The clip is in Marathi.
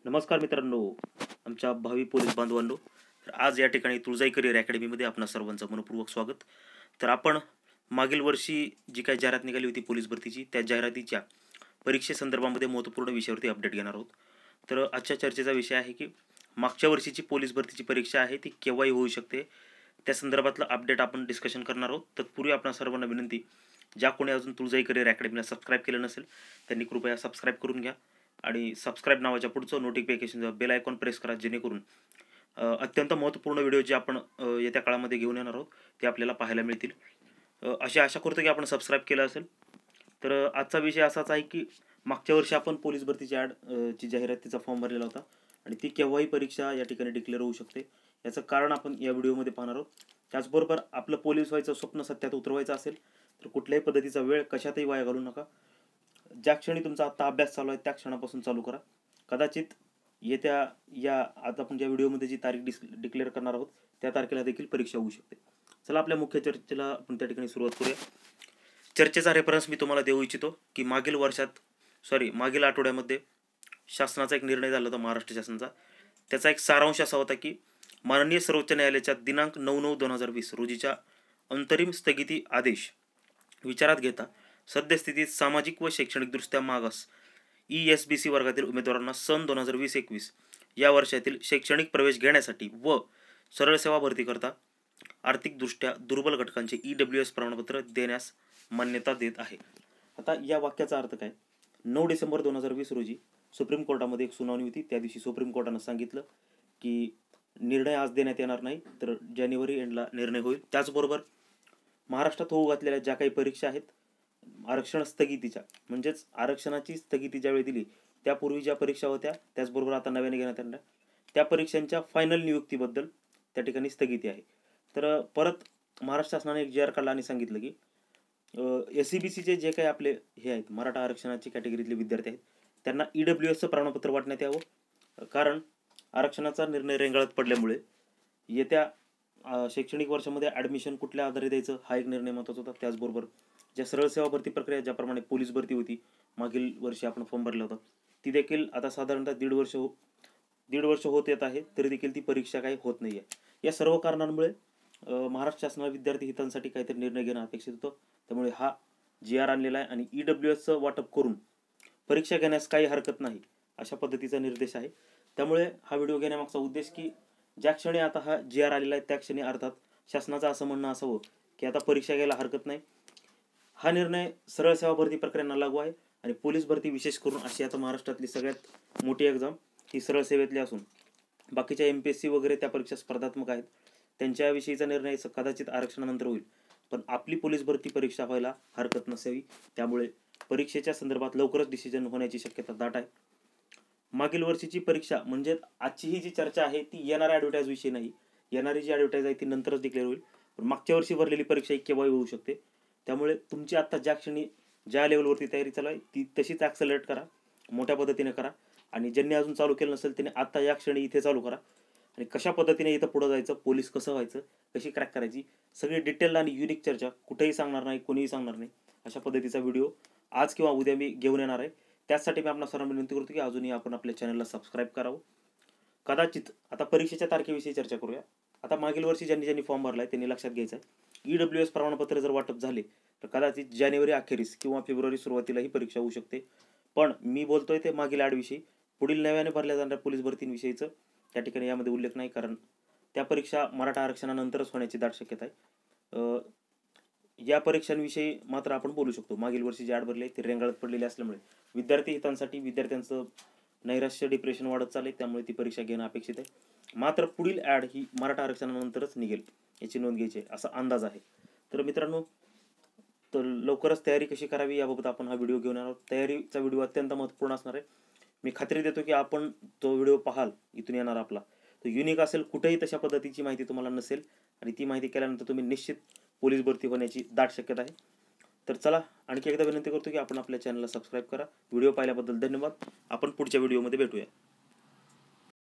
नमस्कार मित्रांनो, आमच्या भावी पोलीस बांधवांनो. तर आज या ठिकाणी तुळजाई करिअर अकॅडमीमध्ये आपणा सर्वांचं मनपूर्वक स्वागत. तर आपण मागील वर्षी जी काही जाहिरात निघाली होती पोलीस भरतीची, त्या जाहिरातीच्या परीक्षेसंदर्भामध्ये महत्त्वपूर्ण विषयावरती अपडेट घेणार आहोत. तर आजच्या चर्चेचा विषय आहे की मागच्या वर्षीची पोलीस भरतीची परीक्षा आहे ती केव्हाही होऊ शकते, त्या संदर्भातलं अपडेट आपण डिस्कशन करणार आहोत. तत्पूर्वी आपणा सर्वांना विनंती, ज्या कोणी अजून तुळजाई करिअर अकॅडमीला सबस्क्राईब केलं नसेल त्यांनी कृपया सबस्क्राईब करून घ्या आणि सबस्क्राईब नावाच्या पुढचं नोटिफिकेशन बेल आयकॉन प्रेस करा, जेणेकरून अत्यंत महत्त्वपूर्ण व्हिडिओ जे आपण येत्या काळामध्ये घेऊन येणार आहोत ते आपल्याला पाहायला मिळतील. अशी आशा करतो की आपण सबस्क्राईब केलं असेल. तर आजचा विषय असाच आहे की मागच्या वर्षी आपण पोलीस भरतीची ची जाहिरातीचा फॉर्म भरलेला होता आणि ती केव्हाही परीक्षा या ठिकाणी डिक्लेअर होऊ शकते. याचं कारण आपण या व्हिडिओमध्ये पाहणार आहोत. त्याचबरोबर आपलं पोलीस व्हायचं स्वप्न सत्यात उतरवायचं असेल तर कुठल्याही पद्धतीचा वेळ कशातही वाया घालू नका. ज्या क्षणी तुमचा आता अभ्यास चालू आहे त्या क्षणापासून चालू करा. कदाचित येत्या आता आपण ज्या व्हिडिओमध्ये जी तारीख डिक्लेअर करणार आहोत त्या तारखेला देखील परीक्षा होऊ शकते. चला आपल्या मुख्य चर्चेला आपण त्या ठिकाणी सुरुवात करूया. चर्चेचा रेफरन्स मी तुम्हाला देऊ इच्छितो की मागील आठवड्यामध्ये शासनाचा एक निर्णय झाला होता, महाराष्ट्र शासनाचा. त्याचा एक सारांश असा होता की माननीय सर्वोच्च न्यायालयाच्या दिनांक 9/9/2020 रोजीच्या अंतरिम स्थगिती आदेश विचारात घेता सद्यस्थितीत सामाजिक व शैक्षणिकदृष्ट्या मागास ESBC वर्गातील उमेदवारांना सन 2020-21 या वर्षातील शैक्षणिक प्रवेश घेण्यासाठी व सरळ सेवा भरती करता आर्थिकदृष्ट्या दुर्बल घटकांचे EWS प्रमाणपत्र देण्यास मान्यता देत आहे. आता या वाक्याचा अर्थ काय? 9 डिसेंबर 2020 रोजी सुप्रीम कोर्टामध्ये एक सुनावणी होती. त्या दिवशी सुप्रीम कोर्टानं सांगितलं की निर्णय आज देण्यात येणार नाही, तर जानेवारी एंडला निर्णय होईल. त्याचबरोबर महाराष्ट्रात होऊ घातलेल्या ज्या काही परीक्षा आहेत आरक्षण स्थगितीच्या, म्हणजेच आरक्षणाची स्थगिती ज्यावेळी दिली त्यापूर्वी ज्या परीक्षा होत्या, त्याचबरोबर आता नव्याने घेण्यात येणार त्या परीक्षांच्या फायनल नियुक्तीबद्दल त्या ठिकाणी स्थगिती आहे. तर परत महाराष्ट्र शासनाने एक JR काढला आणि सांगितलं की SEBCचे जे काही आपले हे आहेत मराठा आरक्षणाची कॅटेगरीतले विद्यार्थी आहेत त्यांना EWSचं प्रमाणपत्र वाटण्यात यावं. कारण आरक्षणाचा निर्णय रेंगाळत पडल्यामुळे येत्या शैक्षणिक वर्षामध्ये ॲडमिशन कुठल्या आधारे द्यायचं हा एक निर्णय महत्त्वाचा होता. त्याचबरोबर ज्या सरळ सेवा भरती प्रक्रिया ज्याप्रमाणे पोलीस भरती होती मागील वर्षी आपण फॉर्म भरला होता, ती देखील आता साधारणतः दीड वर्ष होत येत आहे, तरी देखील ती परीक्षा काही होत नाही आहे. या सर्व कारणांमुळे महाराष्ट्र शासनाला विद्यार्थी हितांसाठी काहीतरी निर्णय घेणं अपेक्षित होतं. त्यामुळे हा JR आणलेला आहे आणि EWSचं वाटप करून परीक्षा घेण्यास काही हरकत नाही अशा पद्धतीचा निर्देश आहे. त्यामुळे हा व्हिडिओ घेण्यामागचा उद्देश की ज्या क्षणी आता हा JR आलेला आहे त्या क्षणी अर्थात शासनाचं असं म्हणणं असावं की आता परीक्षा घ्यायला हरकत नाही. हा निर्णय सरळ सेवा भरती प्रक्रियांना लागू आहे आणि पोलीस भरती विशेष करून अशी आता महाराष्ट्रातली सगळ्यात मोठी एक्झाम ही सरळ सेवेतली असून बाकीच्या MPSC वगैरे त्या परीक्षा स्पर्धात्मक आहेत, त्यांच्याविषयीचा निर्णय कदाचित आरक्षणानंतर होईल. पण आपली पोलीस भरती परीक्षा व्हायला हरकत नसावी. त्यामुळे परीक्षेच्या संदर्भात लवकरच डिसिजन होण्याची शक्यता दाट आहे. मागील वर्षीची परीक्षा म्हणजे आजची ही जी चर्चा आहे ती येणाऱ्या ॲडव्हर्टाईज विषयी नाही. येणारी जी ॲडव्हर्टाईज आहे ती नंतरच डिक्लेअर होईल. पण मागच्या वर्षी भरलेली परीक्षा ही केव्हाही होऊ शकते. त्यामुळे तुमची आत्ता ज्या क्षणी ज्या लेवलवरती तयारी चालू आहे ती तशीच ॲक्सेलरेट करा, मोठ्या पद्धतीने करा. आणि ज्यांनी अजून चालू केलं नसेल त्यांनी आत्ता या क्षणी इथे चालू करा आणि कशा पद्धतीने इथं पुढं जायचं, पोलीस कसं व्हायचं, कशी क्रॅक करायची, सगळी डिटेल आणि युनिक चर्चा कुठेही सांगणार नाही, कोणीही सांगणार नाही अशा पद्धतीचा व्हिडिओ आज किंवा उद्या मी घेऊन येणार आहे. त्यासाठी मी आपल्या सर्वांना विनंती करतो की अजूनही आपण आपल्या चॅनलला सबस्क्राईब करावं. कदाचित आता परीक्षेच्या तारखेविषयी चर्चा करूया. आता मागील वर्षी ज्यांनी फॉर्म भरला आहे त्यांनी लक्षात घ्यायचं आहे EWS प्रमाणपत्र जर वाटप झाले तर कदाचित जानेवारी अखेरीस किंवा फेब्रुवारी सुरुवातीला ही परीक्षा होऊ शकते. पण मी बोलतोय ते मागील ॲडविषयी, पुढील नव्याने भरल्या जाणाऱ्या पोलीस भरतींविषयीचं त्या ठिकाणी यामध्ये उल्लेख नाही, कारण त्या परीक्षा मराठा आरक्षणानंतरच होण्याची दाट शक्यता आहे. या परीक्षांविषयी मात्र आपण बोलू शकतो. मागील वर्षी जे ॲड भरले ते रेंगाळत पडलेले असल्यामुळे विद्यार्थी हितांसाठी विद्यार्थ्यांचं नैराश्य डिप्रेशन वाढत चालले, त्यामुळे ती परीक्षा घेणं अपेक्षित आहे. मात्र पुढील ॲड ही मराठा आरक्षणानंतरच निघेल याची नोंद घ्यायची असा अंदाज आहे. तर मित्रांनो, तर लवकरच तयारी कशी करावी याबाबत आपण हा व्हिडिओ घेऊन येणार आहोत. तयारीचा व्हिडिओ अत्यंत महत्त्वपूर्ण असणार आहे. मी खात्री देतो की आपण तो व्हिडिओ पाहाल इथून येणार आपला तो युनिक असेल, कुठेही तशा पद्धतीची माहिती तुम्हाला नसेल आणि ती माहिती केल्यानंतर तुम्ही निश्चित पोलीस भरती होण्याची दाट शक्यता आहे. तर चला आणखी एकदा विनंती करतो की आपण आपल्या चॅनलला सबस्क्राईब करा. व्हिडिओ पाहिल्याबद्दल धन्यवाद. आपण पुढच्या व्हिडिओमध्ये भेटूया.